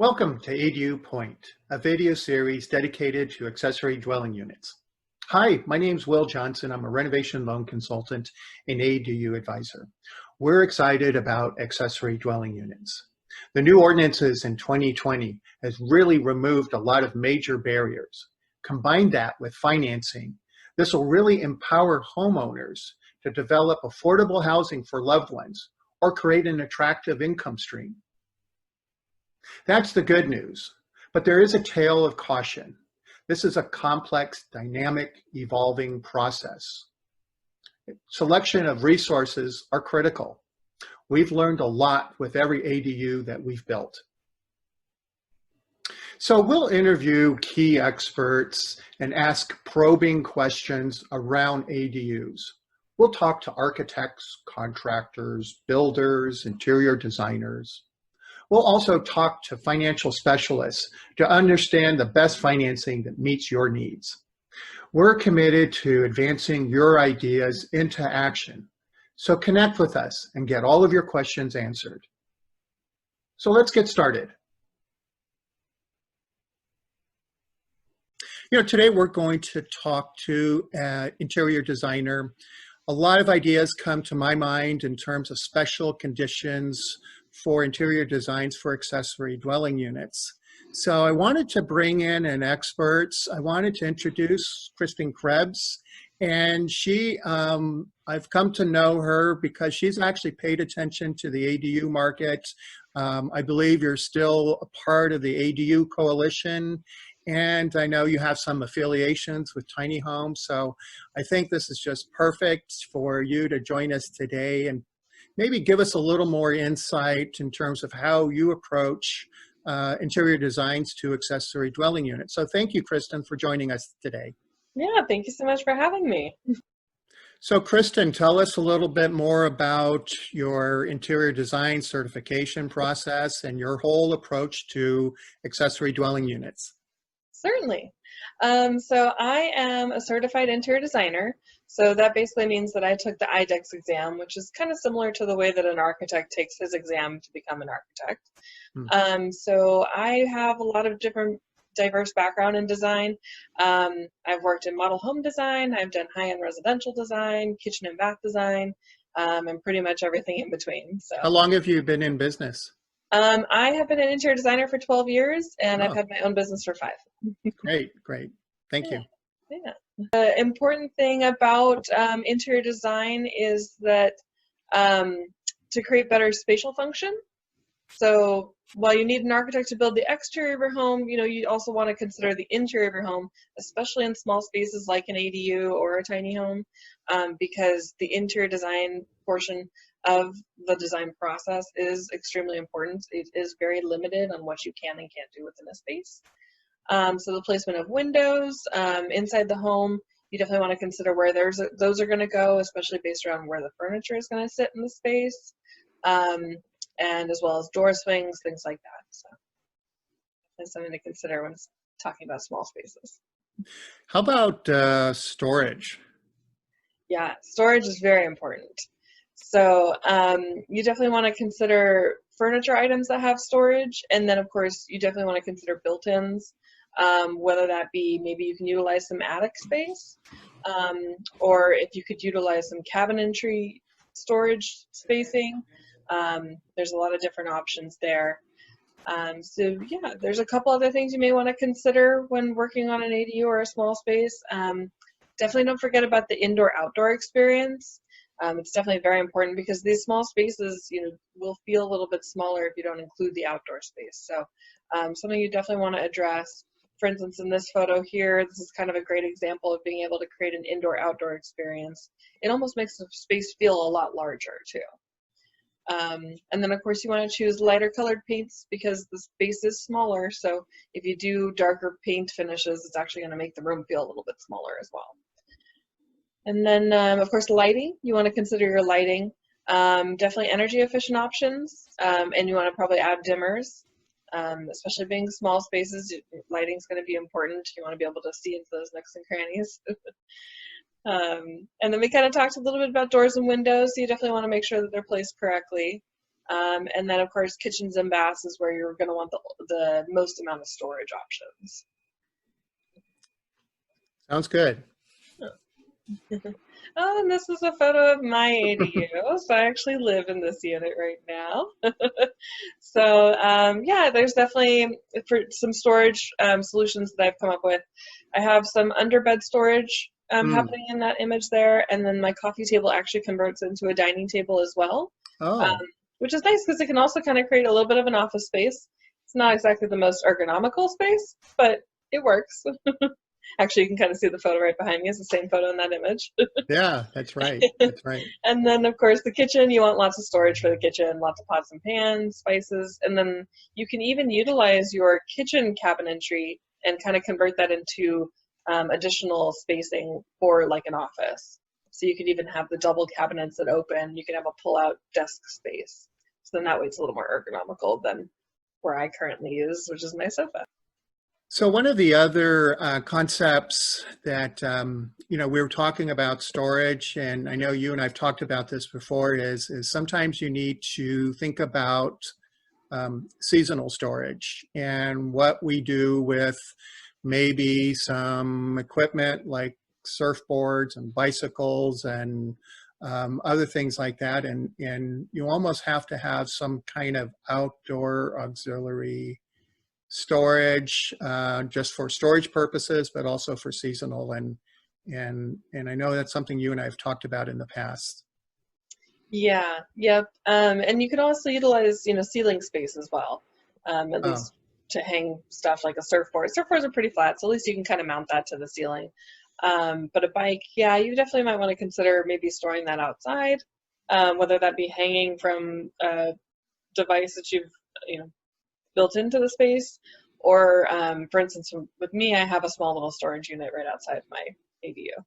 Welcome to ADU Point, a video series dedicated to accessory dwelling units. Hi, my name's Will Johnson. I'm a renovation loan consultant and ADU advisor. We're excited about accessory dwelling units. The new ordinances in 2020 has really removed a lot of major barriers. Combine that with financing. This will really empower homeowners to develop affordable housing for loved ones or create an attractive income stream. That's the good news, but there is a tale of caution. This is a complex, dynamic, evolving process. Selection of resources are critical. We've learned a lot with every ADU that we've built. So we'll interview key experts and ask probing questions around ADUs. We'll talk to architects, contractors, builders, interior designers. We'll also talk to financial specialists to understand the best financing that meets your needs. We're committed to advancing your ideas into action. So connect with us and get all of your questions answered. So let's get started. Today we're going to talk to an interior designer. A lot of ideas come to my mind in terms of special conditions for interior designs for accessory dwelling units. So I wanted to bring in an expert. I wanted to introduce Kristen Krebs, and I've come to know her because she's actually paid attention to the ADU market. I believe you're still a part of the ADU coalition, and I know you have some affiliations with tiny homes. So I think this is just perfect for you to join us today and maybe give us a little more insight in terms of how you approach interior designs to accessory dwelling units. So thank you, Kristen, for joining us today. Yeah, thank you so much for having me. So Kristen, tell us a little bit more about your interior design certification process and your whole approach to accessory dwelling units. Certainly. So I am a certified interior designer. So that basically means that I took the IDEX exam, which is kind of similar to the way that an architect takes his exam to become an architect. So I have a lot of diverse background in design. I've worked in model home design, I've done high-end residential design, kitchen and bath design, and pretty much everything in between. So how long have you been in business? I have been an interior designer for 12 years, and I've had my own business for 5. Great. Thank you. Yeah. The important thing about interior design is that to create better spatial function. So while you need an architect to build the exterior of your home, you also want to consider the interior of your home, especially in small spaces like an ADU or a tiny home, because the interior design portion of the design process is extremely important. It is very limited on what you can and can't do within a space. So the placement of windows inside the home, you definitely want to consider where those are going to go, especially based around where the furniture is going to sit in the space, and as well as door swings, things like that. So that's something to consider when talking about small spaces. How about storage? Yeah, storage is very important. So you definitely want to consider furniture items that have storage, and then of course you definitely want to consider built-ins, whether that be maybe you can utilize some attic space, or if you could utilize some cabinetry storage spacing. There's a lot of different options there. So yeah, there's a couple other things you may want to consider when working on an ADU or a small space. Definitely don't forget about the indoor-outdoor experience. It's definitely very important because these small spaces, will feel a little bit smaller if you don't include the outdoor space. So something you definitely want to address. For instance, in this photo here, this is kind of a great example of being able to create an indoor-outdoor experience. It almost makes the space feel a lot larger too. And then of course you want to choose lighter colored paints because the space is smaller. So if you do darker paint finishes, it's actually going to make the room feel a little bit smaller as well. And then, of course, lighting. You want to consider your lighting. Definitely energy efficient options, and you want to probably add dimmers, especially being small spaces. Lighting is going to be important. You want to be able to see into those nooks and crannies. And then we kind of talked a little bit about doors and windows. So you definitely want to make sure that they're placed correctly. And then, of course, kitchens and baths is where you're going to want the most amount of storage options. Sounds good. Oh, and this is a photo of my ADU. So I actually live in this unit right now. So yeah, there's definitely for some storage solutions that I've come up with. I have some underbed storage Mm. happening in that image there, and then my coffee table actually converts into a dining table as well, um, Oh, which is nice because it can also kind of create a little bit of an office space. It's not exactly the most ergonomical space, but it works. Actually, you can kind of see the photo right behind me. It's the same photo in that image. yeah, that's right. That's right. And then, of course, the kitchen, you want lots of storage for the kitchen, lots of pots and pans, spices. And then you can even utilize your kitchen cabinetry and kind of convert that into additional spacing for like an office. So you could even have the double cabinets that open. You can have a pull-out desk space. So then that way it's a little more ergonomical than where I currently use, which is my sofa. So one of the other concepts that, we were talking about storage, and I know you and I've talked about this before, is sometimes you need to think about seasonal storage and what we do with maybe some equipment like surfboards and bicycles and other things like that. And you almost have to have some kind of outdoor auxiliary storage, just for storage purposes, but also for seasonal. And I know that's something you and I have talked about in the past. Yeah, yep. And you can also utilize, ceiling space as well, at Oh, least to hang stuff like a surfboard. Surfboards are pretty flat, so at least you can kind of mount that to the ceiling. But a bike, yeah, you definitely might want to consider maybe storing that outside, whether that be hanging from a device that you've, built into the space, or, for instance, with me, I have a small little storage unit right outside my ADU.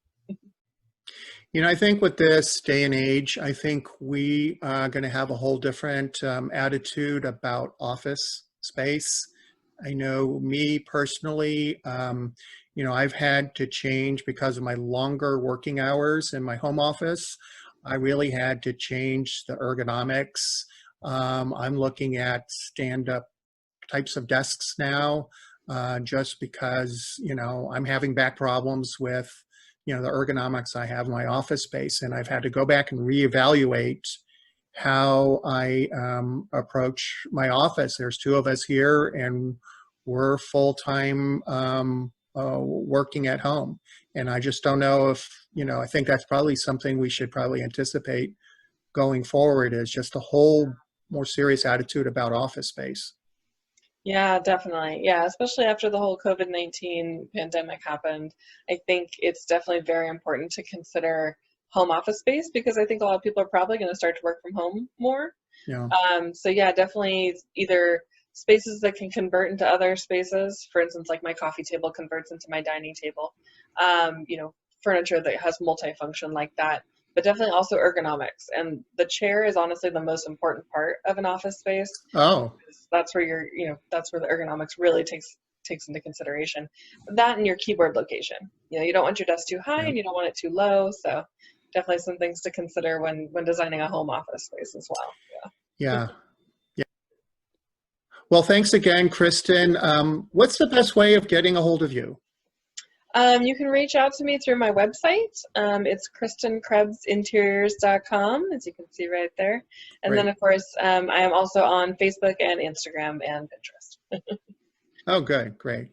I think with this day and age, I think we are going to have a whole different attitude about office space. I know me personally, I've had to change because of my longer working hours in my home office. I really had to change the ergonomics. I'm looking at stand-up types of desks now, just because, I'm having back problems with, the ergonomics I have in my office space. And I've had to go back and reevaluate how I approach my office. There's two of us here and we're full-time working at home. And I just don't know if, I think that's probably something we should probably anticipate going forward, is just a whole more serious attitude about office space. Yeah, definitely. Yeah, especially after the whole COVID-19 pandemic happened, I think it's definitely very important to consider home office space because I think a lot of people are probably going to start to work from home more. You know, So yeah, definitely either spaces that can convert into other spaces. For instance, like my coffee table converts into my dining table. Furniture that has multifunction like that, but definitely also ergonomics. And the chair is honestly the most important part of an office space. oh, That's where that's where the ergonomics really takes into consideration. That and your keyboard location. You don't want your desk too high yeah, and you don't want it too low. So definitely some things to consider when designing a home office space as well. Yeah. yeah. Well, thanks again, Kristen. What's the best way of getting a hold of you? You can reach out to me through my website. It's kristenkrebsinteriors.com, as you can see right there. And then, Great. of course, I am also on Facebook and Instagram and Pinterest. Oh, good. Great.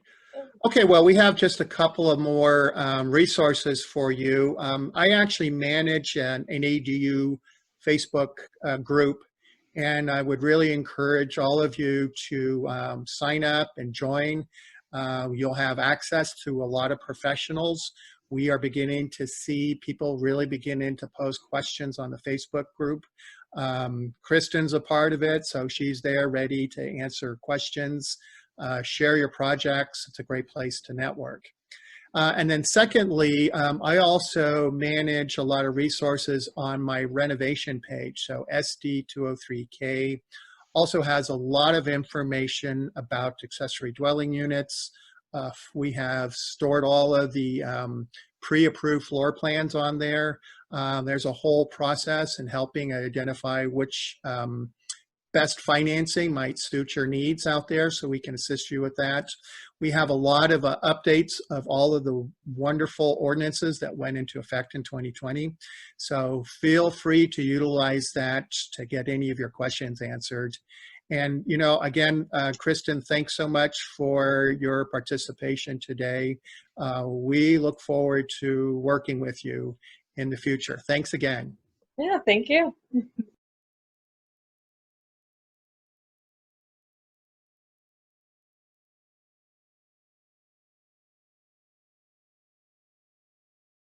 Okay, well, we have just a couple of more resources for you. I actually manage an ADU Facebook group, and I would really encourage all of you to sign up and join. You'll have access to a lot of professionals. We are beginning to see people really beginning to post questions on the Facebook group. Kristen's a part of it, so she's there ready to answer questions. Share your projects. It's a great place to network. And then secondly, I also manage a lot of resources on my renovation page. So SD203K also has a lot of information about accessory dwelling units. We have stored all of the pre-approved floor plans on there. There's a whole process in helping identify which best financing might suit your needs out there, so we can assist you with that. We have a lot of updates of all of the wonderful ordinances that went into effect in 2020. So feel free to utilize that to get any of your questions answered. And, you know, again, Kristen, thanks so much for your participation today. We look forward to working with you in the future. Thanks again. Yeah, thank you.